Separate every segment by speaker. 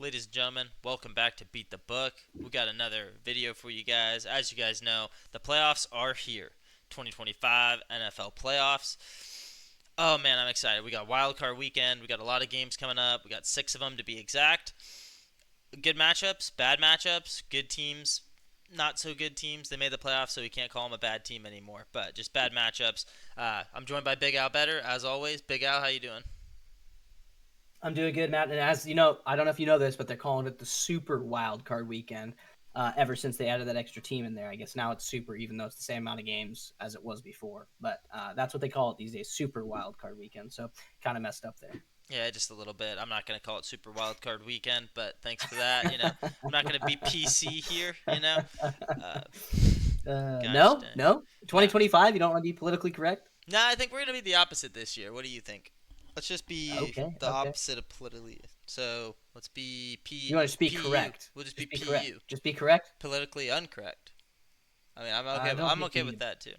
Speaker 1: Ladies and gentlemen, welcome back to Beat the Book. We got another video for you guys. As you guys know, the playoffs are here. 2025 NFL playoffs. Oh man, I'm excited. We got wild card weekend. We got a lot of games coming up. We got 6 of them to be exact. Good matchups, bad matchups, good teams, not so good teams. They made the playoffs, so we can't call them a bad team anymore. But just bad matchups. I'm joined by BigAL Bettor, as always. BigAL, how you doing?
Speaker 2: I'm doing good, Matt. And as you know, I don't know if you know this, but they're calling it the Super Wild Card Weekend. Ever since they added that extra team in there, I guess now it's super, even though it's the same amount of games as it was before. But that's what they call it these days, Super Wild Card Weekend. So kind of messed up there.
Speaker 1: Yeah, just a little bit. I'm not going to call it Super Wild Card Weekend, but thanks for that. I'm not going to be PC here. Uh, Gosh
Speaker 2: No,
Speaker 1: dang.
Speaker 2: no,
Speaker 1: No.
Speaker 2: 2025. You don't want to be politically correct.
Speaker 1: No, I think we're going to be the opposite this year. What do you think? Let's just be
Speaker 2: Okay,
Speaker 1: the
Speaker 2: okay.
Speaker 1: opposite of politically. So let's be
Speaker 2: You want to just be
Speaker 1: PU.
Speaker 2: correct.
Speaker 1: We'll just be
Speaker 2: Just be correct.
Speaker 1: PU.
Speaker 2: Just be correct.
Speaker 1: Politically incorrect. I mean,
Speaker 2: Don't
Speaker 1: I'm
Speaker 2: hit
Speaker 1: okay
Speaker 2: PU.
Speaker 1: with that too.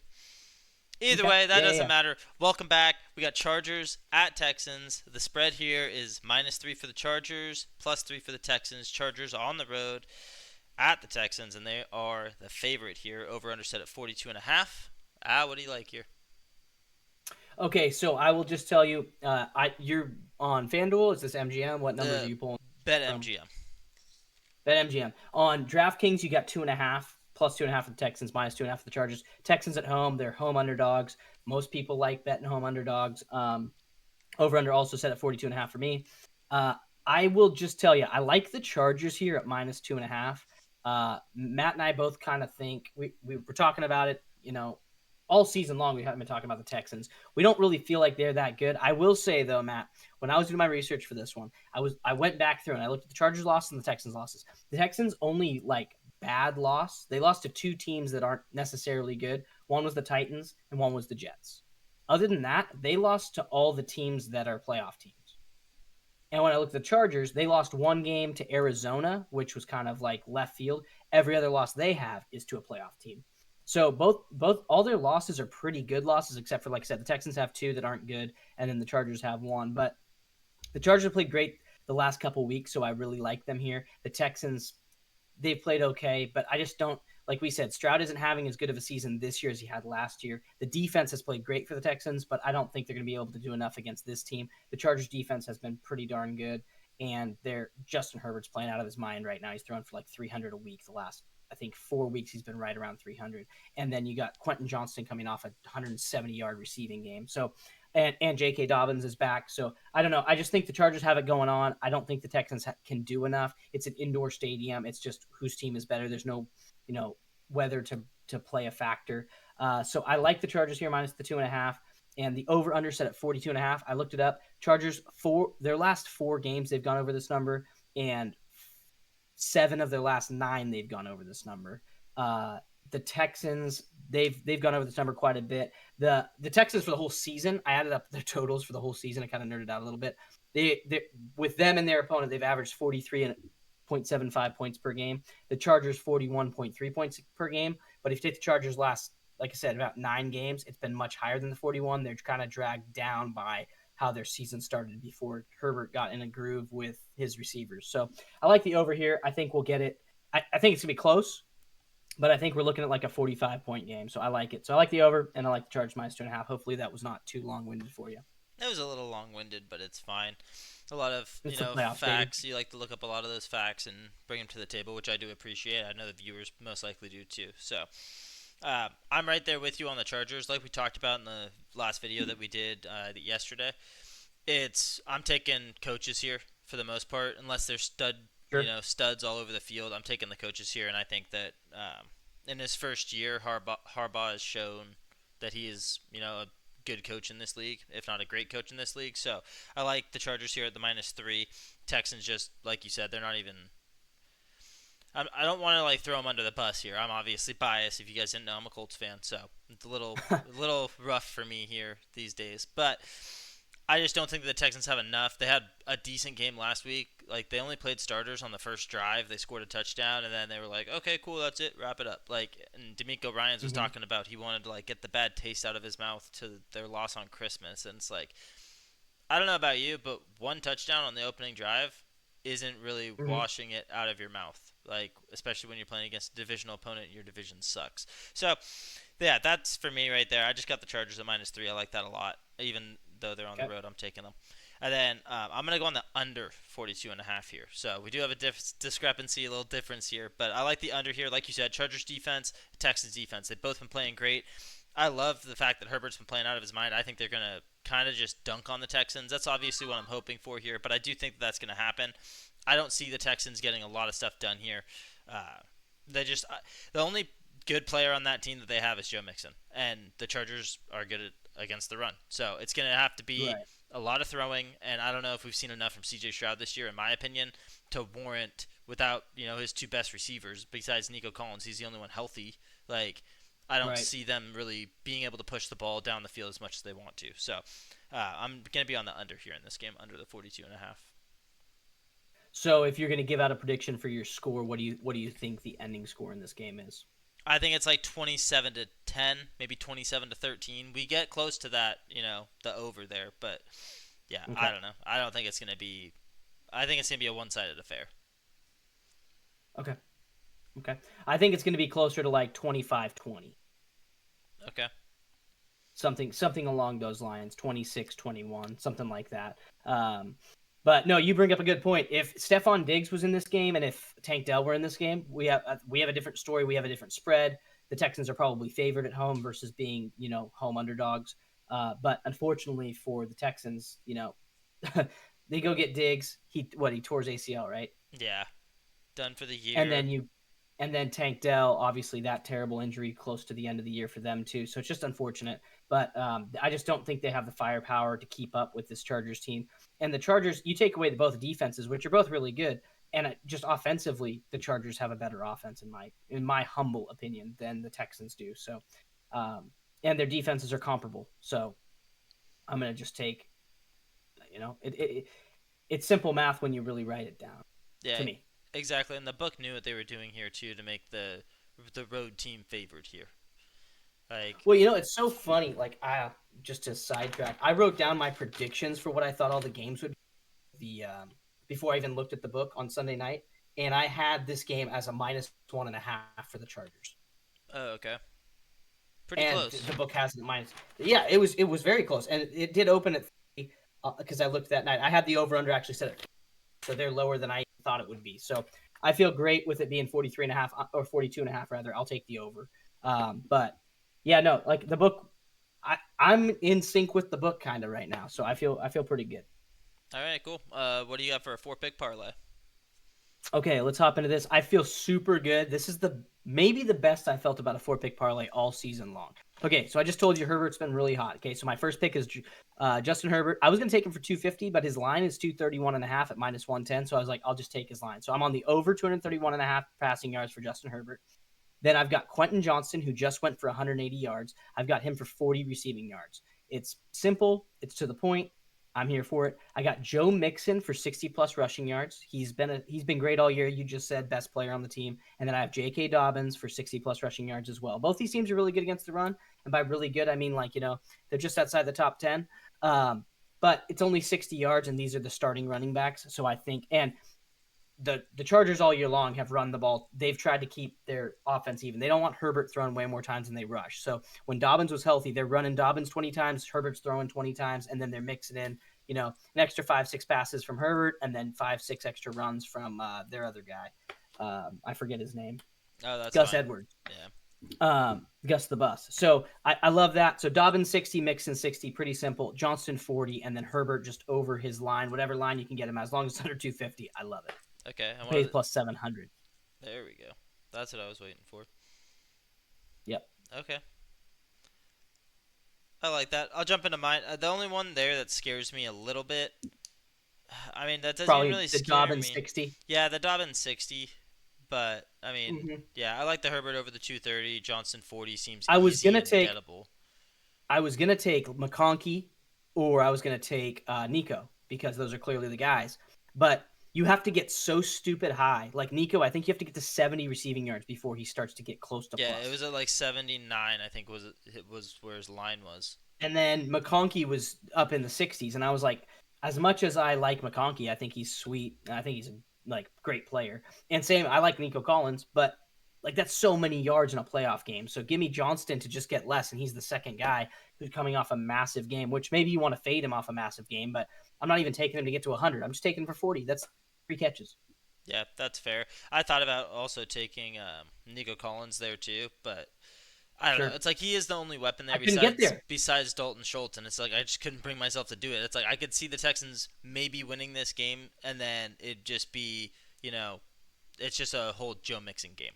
Speaker 1: Either
Speaker 2: Okay.
Speaker 1: way, that
Speaker 2: Yeah, yeah,
Speaker 1: doesn't
Speaker 2: yeah.
Speaker 1: matter. Welcome back. We got Chargers at Texans. The spread here is -3 for the Chargers, +3 for the Texans. Chargers on the road at the Texans, and they are the favorite here. Over under set at 42.5. What do you like here?
Speaker 2: Okay, so I will just tell you, you're on FanDuel. Is this MGM? What numbers are
Speaker 1: The
Speaker 2: you pulling
Speaker 1: Bet
Speaker 2: from?
Speaker 1: MGM.
Speaker 2: Bet MGM. On DraftKings, you got 2.5, plus 2.5 for the Texans, minus 2.5 for the Chargers. Texans at home, they're home underdogs. Most people like betting home underdogs. Over under also set at 42.5 for me. Uh, I will just tell you, I like the Chargers here at minus 2.5. Matt and I both kind of think we were talking about it, all season long. We haven't been talking about the Texans. We don't really feel like they're that good. I will say though, Matt, when I was doing my research for this one, I went back through and I looked at the Chargers losses and the Texans losses. The Texans only like bad loss. They lost to two teams that aren't necessarily good. One was the Titans and one was the Jets. Other than that, they lost to all the teams that are playoff teams. And when I looked at the Chargers, they lost one game to Arizona, which was kind of like left field. Every other loss they have is to a playoff team. So both all their losses are pretty good losses, except for like I said, the Texans have two that aren't good, and then the Chargers have one. But the Chargers have played great the last couple weeks, so I really like them here. The Texans, they've played okay, but I just don't like we said, Stroud isn't having as good of a season this year as he had last year. The defense has played great for the Texans, but I don't think they're going to be able to do enough against this team. The Chargers defense has been pretty darn good, and they're Justin Herbert's playing out of his mind right now. He's throwing for like 300 a week the last I think 4 weeks he's been right around 300. And then you got Quentin Johnston coming off a 170-yard receiving game. So and J.K. Dobbins is back. So I don't know. I just think the Chargers have it going on. I don't think the Texans can do enough. It's an indoor stadium. It's just whose team is better. There's no, weather to play a factor. So I like the Chargers here minus the 2.5. And the over under set at 42.5. I looked it up. Chargers, their last 4 games, they've gone over this number. And 7 of their last 9, they've gone over this number. The Texans, they've gone over this number quite a bit. The Texans for the whole season, I added up their totals for the whole season. I kind of nerded out a little bit. They with them and their opponent, they've averaged 43.75 points per game. The Chargers 41.3 points per game. But if you take the Chargers last, like I said, about 9 games, it's been much higher than the 41. They're kind of dragged down by how their season started before Herbert got in a groove with his receivers. So I like the over here. I think we'll get it. I think it's gonna be close, but I think we're looking at like a 45-point game. So I like it. So I like the over, and I like the Chargers minus 2.5. Hopefully that was not too long winded for you.
Speaker 1: It was a little long-winded, but it's fine. A lot of
Speaker 2: It's the playoffs, baby.
Speaker 1: facts. You like to look up a lot of those facts and bring them to the table, which I do appreciate. I know the viewers most likely do too. So I'm right there with you on the Chargers, like we talked about in the last video that we did yesterday. I'm taking coaches here for the most part, unless they're
Speaker 2: Sure.
Speaker 1: studs all over the field. I'm taking the coaches here, and I think that in his first year, Harbaugh has shown that he is a good coach in this league, if not a great coach in this league. So I like the Chargers here at the -3. Texans, just like you said, they're not even. I don't want to throw them under the bus here. I'm obviously biased. If you guys didn't know, I'm a Colts fan, so it's a little rough for me here these days. But I just don't think that the Texans have enough. They had a decent game last week. Like, they only played starters on the first drive. They scored a touchdown, and then they were like, okay, cool, that's it, wrap it up. And D'Amico Ryans was
Speaker 2: Mm-hmm.
Speaker 1: talking about he wanted to get the bad taste out of his mouth to their loss on Christmas, and it's like, I don't know about you, but one touchdown on the opening drive, isn't really
Speaker 2: Hmm.
Speaker 1: washing it out of your mouth. Like, especially when you're playing against a divisional opponent, your division sucks. So, yeah, that's for me right there. I just got the Chargers at -3. I like that a lot. Even though they're on the
Speaker 2: Okay.
Speaker 1: road, I'm taking them. And then I'm going to go on the under 42.5 here. So we do have a discrepancy, a little difference here. But I like the under here. Like you said, Chargers defense, Texans defense. They've both been playing great. I love the fact that Herbert's been playing out of his mind. I think they're going to kind of just dunk on the Texans. That's obviously what I'm hoping for here. But I do think that that's going to happen. I don't see the Texans getting a lot of stuff done here. They just the only good player on that team that they have is Joe Mixon, and the Chargers are good against the run. So it's going to have to be
Speaker 2: Right.
Speaker 1: a lot of throwing, and I don't know if we've seen enough from C.J. Stroud this year, in my opinion, to warrant without his two best receivers besides Nico Collins. He's the only one healthy. Like I don't
Speaker 2: Right.
Speaker 1: see them really being able to push the ball down the field as much as they want to. So I'm going to be on the under here in this game, under the 42.5.
Speaker 2: So if you're going to give out a prediction for your score, what do you think the ending score in this game is?
Speaker 1: I think it's like 27-10, maybe 27-13. We get close to that, the over there, but yeah, I
Speaker 2: Okay.
Speaker 1: don't know. I don't think it's going to be. I think it's going to be a one-sided affair.
Speaker 2: Okay. Okay. I think it's going to be closer to like 25-20.
Speaker 1: Okay.
Speaker 2: Something along those lines, 26-21, something like that. But no, you bring up a good point. If Stephon Diggs was in this game and if Tank Dell were in this game, we have a different story. We have a different spread. The Texans are probably favored at home versus being home underdogs. But unfortunately for the Texans, they go get Diggs. He tore his ACL, right?
Speaker 1: Yeah. Done for the
Speaker 2: and
Speaker 1: year.
Speaker 2: then you and then Tank Dell, obviously that terrible injury close to the end of the year for them too. So it's just unfortunate, but I just don't think they have the firepower to keep up with this Chargers team. And the Chargers, you take away both defenses, which are both really good, and just offensively, the Chargers have a better offense in my humble opinion than the Texans do. So, um, and their defenses are comparable. So I'm gonna just take, it's simple math when you really write it down.
Speaker 1: Yeah,
Speaker 2: To me.
Speaker 1: exactly. And the book knew what they were doing here too to make the road team favored here. Like,
Speaker 2: Well, it's so funny. Like, just to sidetrack, I wrote down my predictions for what I thought all the games would be before I even looked at the book on Sunday night, and I had this game as a -1.5 for the Chargers,
Speaker 1: oh, okay, pretty
Speaker 2: and
Speaker 1: close.
Speaker 2: the book has it minus. Yeah, it was very close, and it did open at 3 because I looked that night. I had the over under actually set it, so they're lower than I thought it would be. So I feel great with it being 43.5 or 42.5 rather. I'll take the over. But yeah, no, like the book I'm in sync with the book kind of right now, so I feel pretty good.
Speaker 1: All right, cool. What do you got for a four-pick parlay?
Speaker 2: Okay, let's hop into this. I feel super good. This is the maybe the best I felt about a four pick parlay all season long. Okay, so I just told you Herbert's been really hot. Okay, so my first pick is Justin Herbert. I was going to take him for 250, but his line is 231.5 at -110. So I was like, I'll just take his line. So I'm on the over 231.5 passing yards for Justin Herbert. Then I've got Quentin Johnston, who just went for 180 yards. I've got him for 40 receiving yards. It's simple. It's to the point. I'm here for it. I got Joe Mixon for 60 plus rushing yards. He's been great all year. You just said best player on the team. And then I have J.K. Dobbins for 60 plus rushing yards as well. Both these teams are really good against the run. And by really good, I mean they're just outside the top 10. But it's only 60 yards, and these are the starting running backs. So I think, and the Chargers all year long have run the ball. They've tried to keep their offense even. They don't want Herbert throwing way more times than they rush. So when Dobbins was healthy, they're running Dobbins 20 times, Herbert's throwing 20 times, and then they're mixing in, an extra 5-6 passes from Herbert, and then 5-6 extra runs from their other guy. I forget his name.
Speaker 1: Oh, that's
Speaker 2: Gus
Speaker 1: fine.
Speaker 2: Edwards.
Speaker 1: Yeah.
Speaker 2: Gus the Bus. So I love that. So Dobbins 60, Mixon 60, pretty simple. Johnston 40, and then Herbert just over his line, whatever line you can get him as long as it's under 250. I love it.
Speaker 1: Okay. I
Speaker 2: Pays
Speaker 1: wanted.
Speaker 2: plus 700.
Speaker 1: There we go. That's what I was waiting for.
Speaker 2: Yep.
Speaker 1: Okay. I like that. I'll jump into mine. The only one there that scares me a little bit. I mean, that doesn't even
Speaker 2: Probably
Speaker 1: really
Speaker 2: the
Speaker 1: scare
Speaker 2: Dobbins
Speaker 1: me.
Speaker 2: 60.
Speaker 1: Yeah, the Dobbins 60. But I mean,
Speaker 2: Hmm.
Speaker 1: yeah, I like the Herbert over the 230. Johnson 40 seems
Speaker 2: I was
Speaker 1: easy
Speaker 2: gonna
Speaker 1: and
Speaker 2: take
Speaker 1: gettable.
Speaker 2: I was gonna take McConkey, or I was gonna take Nico because those are clearly the guys. But you have to get so stupid high. Like Nico, I think you have to get to 70 receiving yards before he starts to get close to
Speaker 1: Yeah, it
Speaker 2: plus.
Speaker 1: was at like 79. I think was it was where his line was.
Speaker 2: And then McConkey was up in the 60s, and I was like, as much as I like McConkey, I think he's sweet. I think he's a great player. And same, I like Nico Collins, but like that's so many yards in a playoff game. So give me Johnston to just get less, and he's the second guy who's coming off a massive game. Which maybe you want to fade him off a massive game, but I'm not even taking him to get to 100. I'm just taking him for 40. That's 3 catches.
Speaker 1: Yeah, that's fair. I thought about also taking Nico Collins there too, but I don't know.
Speaker 2: Sure,
Speaker 1: It's like he is the only weapon there
Speaker 2: I couldn't get there.
Speaker 1: besides Dalton Schultz, and it's like I just couldn't bring myself to do it. It's like I could see the Texans maybe winning this game, and then it'd just be it's just a whole Joe Mixon game.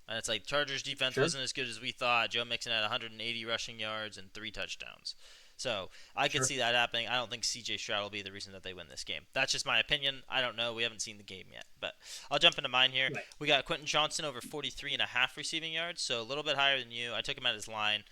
Speaker 1: And it's like Chargers defense
Speaker 2: Sure,
Speaker 1: wasn't as good as we thought. Joe Mixon had 180 rushing yards and 3 touchdowns. So I could
Speaker 2: sure.
Speaker 1: see that happening. I don't think C.J. Stroud will be the reason that they win this game. That's just my opinion. I don't know. We haven't seen the game yet. But I'll jump into mine here.
Speaker 2: Right.
Speaker 1: We got Quentin Johnson over 43.5 receiving yards, so a little bit higher than you. I took him at his line.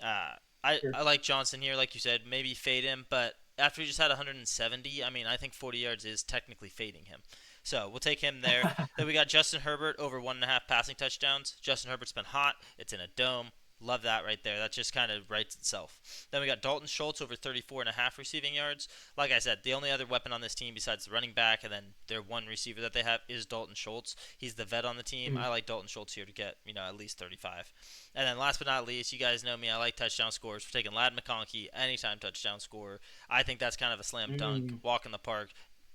Speaker 2: Sure.
Speaker 1: I like Johnson here, like you said. Maybe fade him, but after he just had 170, I mean, I think 40 yards is technically fading him. So we'll take him there. Then we got Justin Herbert over 1.5 passing touchdowns. Justin Herbert's been hot. It's in a dome. Love that right there. That just kind of writes itself. Then we got Dalton Schultz over 34.5 receiving yards. Like I said, the only other weapon on this team besides the running back and then their one receiver that they have is Dalton Schultz. He's the vet on the team.
Speaker 2: Mhm.
Speaker 1: I like Dalton Schultz here to get, at least 35. And then last but not least, you guys know me. I like touchdown scores. We're taking Lad McConkey, anytime touchdown scorer. I think that's kind of a slam dunk,
Speaker 2: Mm.
Speaker 1: walk in the park.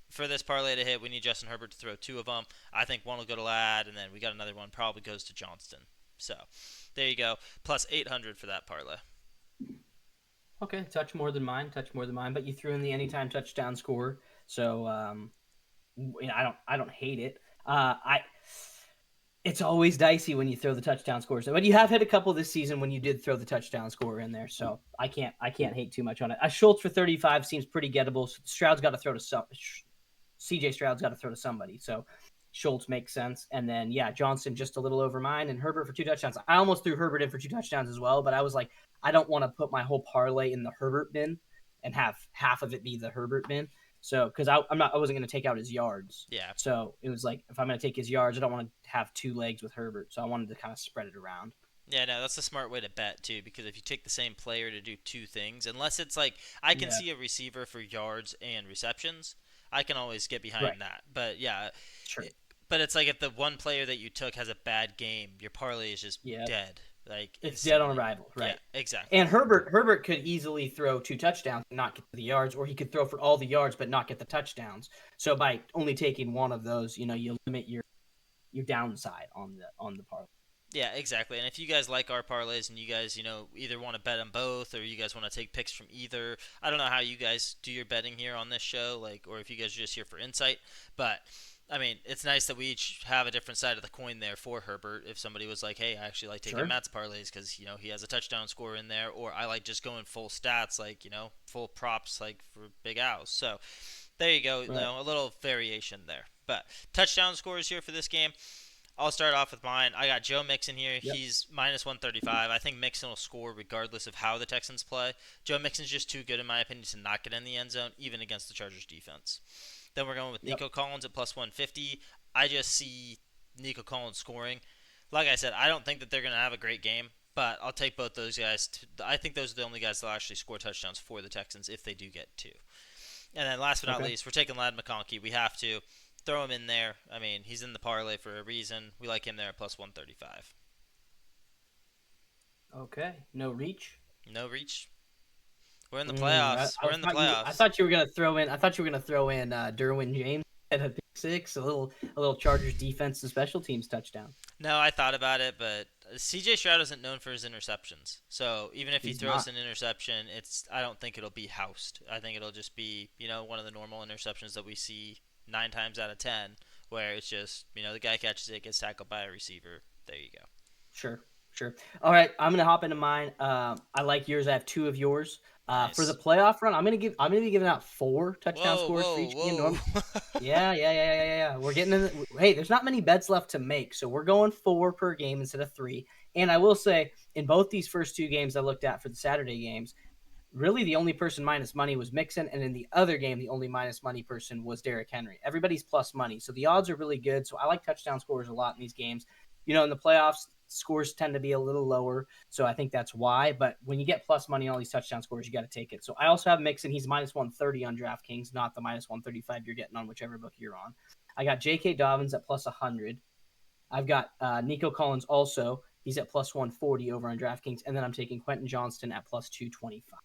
Speaker 1: For this parlay to hit, we need Justin Herbert to throw 2 of them. I think one will go to Lad, and then we got another one probably goes to Johnston. So there you go. Plus 800 for that parlay.
Speaker 2: Okay, touch more than mine. Touch more than mine. But you threw in the anytime touchdown score, so I don't hate it. I It's always dicey when you throw the touchdown scores, but you have hit a couple this season when you did throw the touchdown score in there, so I can't hate too much on it. Schultz for 35 seems pretty gettable. Stroud's got to throw to some. CJ Stroud's got to throw to somebody, so Schultz makes sense. And then Johnson just a little over mine, and Herbert for 2 touchdowns. I almost threw Herbert in for 2 touchdowns as well, but I was like, I don't want to put my whole parlay in the Herbert bin and have half of it be the Herbert bin. So, because I wasn't going to take out his yards.
Speaker 1: Yeah.
Speaker 2: So it was like, if I'm going to take his yards, I don't want to have 2 legs with Herbert. So I wanted to kind of spread it around.
Speaker 1: Yeah, no, that's a smart way to bet too, because if you take the same player to do 2 things, unless it's like I can
Speaker 2: Yeah.
Speaker 1: see a receiver for yards and receptions, I can always get behind
Speaker 2: Right.
Speaker 1: that. But yeah,
Speaker 2: Sure.
Speaker 1: but it's like if the one player that you took has a bad game, your parlay is just
Speaker 2: Yeah.
Speaker 1: dead. Like
Speaker 2: It's dead on
Speaker 1: instantly.
Speaker 2: arrival.
Speaker 1: Yeah,
Speaker 2: Right.
Speaker 1: exactly.
Speaker 2: And Herbert could easily throw 2 touchdowns and not get the yards, or he could throw for all the yards but not get the touchdowns. So by only taking one of those, you limit your downside on the parlay.
Speaker 1: Yeah, exactly. And if you guys like our parlays and you guys, either want to bet on both or you guys want to take picks from either, I don't know how you guys do your betting here on this show, or if you guys are just here for insight, but I mean, it's nice that we each have a different side of the coin there for Herbert. If somebody was like, "Hey, I actually like taking
Speaker 2: Sure.
Speaker 1: Matt's parlays because he has a touchdown score in there," or I like just going full stats, like full props, like for BigAL. So there you go.
Speaker 2: Right.
Speaker 1: A little variation there. But touchdown scores here for this game. I'll start off with mine. I got Joe Mixon here.
Speaker 2: Yep.
Speaker 1: He's minus 135. I think Mixon will score regardless of how the Texans play. Joe Mixon's just too good, in my opinion, to not get in the end zone, even against the Chargers defense. Then we're going with
Speaker 2: Yep.
Speaker 1: Nico Collins at plus 150. I just see Nico Collins scoring. Like I said, I don't think that they're going to have a great game, but I'll take both those guys. I think those are the only guys that will actually score touchdowns for the Texans if they do get 2. And then last but not
Speaker 2: Okay.
Speaker 1: least, we're taking Lad McConkey. We have to throw him in there. I mean, he's in the parlay for a reason. We like him there at plus 135.
Speaker 2: Okay. No reach.
Speaker 1: No reach. We're in the
Speaker 2: I,
Speaker 1: playoffs.
Speaker 2: I
Speaker 1: We're in the
Speaker 2: thought you. I
Speaker 1: playoffs.
Speaker 2: thought you were gonna throw in. I thought you were gonna throw in Derwin James at a pick six, a little Chargers defense and special teams touchdown.
Speaker 1: No, I thought about it, but C.J. Stroud isn't known for his interceptions. So even if he
Speaker 2: He's
Speaker 1: throws
Speaker 2: not.
Speaker 1: an interception, I don't think it'll be housed. I think it'll just be one of the normal interceptions that we see 9 times out of 10, where it's just the guy catches it, gets tackled by a receiver. There you go.
Speaker 2: Sure. Sure. All right. I'm gonna hop into mine. I like yours. I have 2 of yours. For the
Speaker 1: Nice.
Speaker 2: playoff run, I'm gonna be giving out 4 touchdown
Speaker 1: Whoa,
Speaker 2: scores for
Speaker 1: whoa,
Speaker 2: each game.
Speaker 1: whoa.
Speaker 2: Yeah. We're getting in. Hey, there's not many bets left to make, so we're going 4 per game instead of 3. And I will say, in both these first 2 games I looked at for the Saturday games, really the only person minus money was Mixon, and in the other game, the only minus money person was Derrick Henry. Everybody's plus money, so the odds are really good. So I like touchdown scores a lot in these games. In the playoffs, scores tend to be a little lower, so I think that's why. But when you get plus money on all these touchdown scores, you got to take it. So I also have Mixon. He's minus 130 on DraftKings, not the minus 135 you're getting on whichever book you're on. I got J.K. Dobbins at plus 100. I've got Nico Collins also. He's at plus 140 over on DraftKings, and then I'm taking Quentin Johnston at plus 225.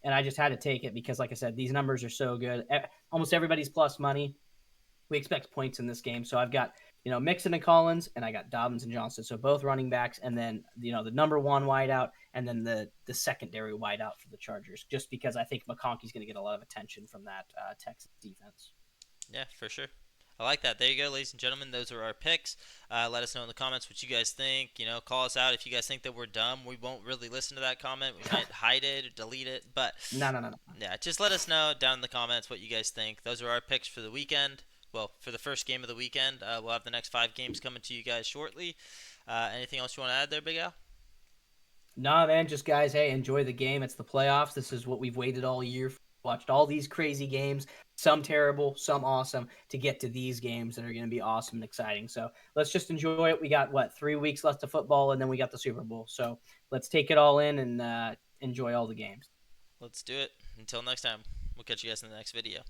Speaker 2: And I just had to take it because, like I said, these numbers are so good. Almost everybody's plus money. We expect points in this game. So I've got, Mixon and Collins, and I got Dobbins and Johnston. So both running backs, and then, the number one wideout, and then the secondary wideout for the Chargers, just because I think McConkey's going to get a lot of attention from that Texas defense.
Speaker 1: Yeah, for sure. I like that. There you go, ladies and gentlemen. Those are our picks. Let us know in the comments what you guys think. Call us out if you guys think that we're dumb. We won't really listen to that comment. We might hide it or delete it. But
Speaker 2: No.
Speaker 1: yeah, just let us know down in the comments what you guys think. Those are our picks for the weekend. Well, for the first game of the weekend. We'll have the next 5 games coming to you guys shortly. Anything else you want to add there, Big Al?
Speaker 2: Nah, man, just guys, hey, enjoy the game. It's the playoffs. This is what we've waited all year for. Watched all these crazy games, some terrible, some awesome, to get to these games that are going to be awesome and exciting. So let's just enjoy it. We got, 3 weeks left of football, and then we got the Super Bowl. So let's take it all in and enjoy all the games.
Speaker 1: Let's do it. Until next time, we'll catch you guys in the next video.